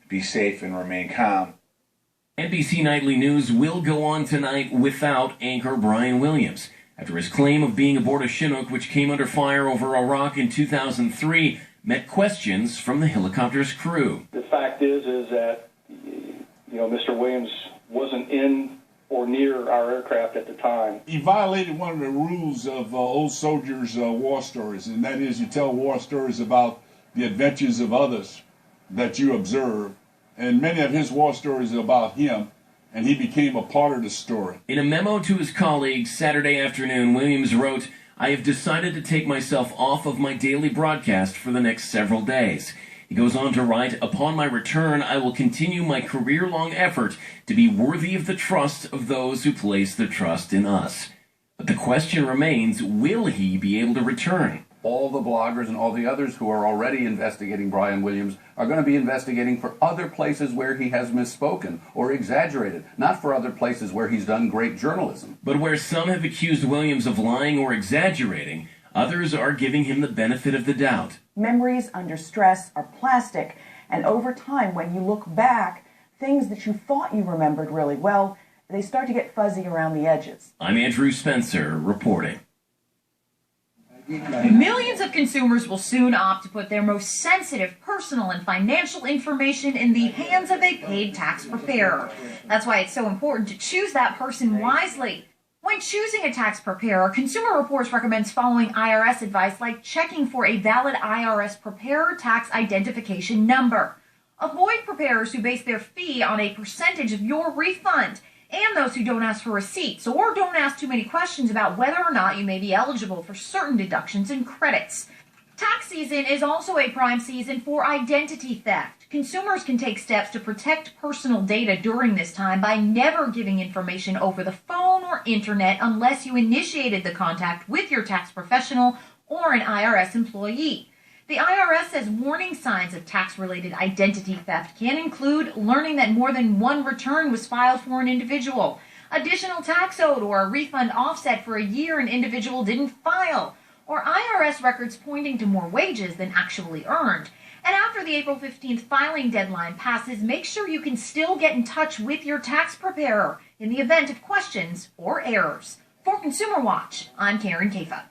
be safe and remain calm. NBC Nightly News will go on tonight without anchor Brian Williams after his claim of being aboard a Chinook, which came under fire over Iraq in 2003, met questions from the helicopter's crew. The fact is that Mr. Williams wasn't in or near our aircraft at the time. He violated one of the rules of old soldiers' war stories, and that is you tell war stories about the adventures of others that you observe. And many of his war stories are about him, and he became a part of the story. In a memo to his colleagues Saturday afternoon, Williams wrote, "I have decided to take myself off of my daily broadcast for the next several days." He goes on to write, "Upon my return, I will continue my career-long effort to be worthy of the trust of those who place their trust in us." But the question remains, will he be able to return? All the bloggers and all the others who are already investigating Brian Williams are going to be investigating for other places where he has misspoken or exaggerated, not for other places where he's done great journalism. But where some have accused Williams of lying or exaggerating, others are giving him the benefit of the doubt. Memories under stress are plastic, and over time, when you look back, things that you thought you remembered really well, they start to get fuzzy around the edges. I'm Andrew Spencer, reporting. Millions of consumers will soon opt to put their most sensitive personal and financial information in the hands of a paid tax preparer. That's why it's so important to choose that person wisely. When choosing a tax preparer, Consumer Reports recommends following IRS advice like checking for a valid IRS preparer tax identification number. Avoid preparers who base their fee on a percentage of your refund, and those who don't ask for receipts or don't ask too many questions about whether or not you may be eligible for certain deductions and credits. Tax season is also a prime season for identity theft. Consumers can take steps to protect personal data during this time by never giving information over the phone or internet unless you initiated the contact with your tax professional or an IRS employee. The IRS says warning signs of tax-related identity theft can include learning that more than one return was filed for an individual, additional tax owed or a refund offset for a year an individual didn't file, or IRS records pointing to more wages than actually earned. And after the April 15th filing deadline passes, make sure you can still get in touch with your tax preparer in the event of questions or errors. For Consumer Watch, I'm Karen Kafa.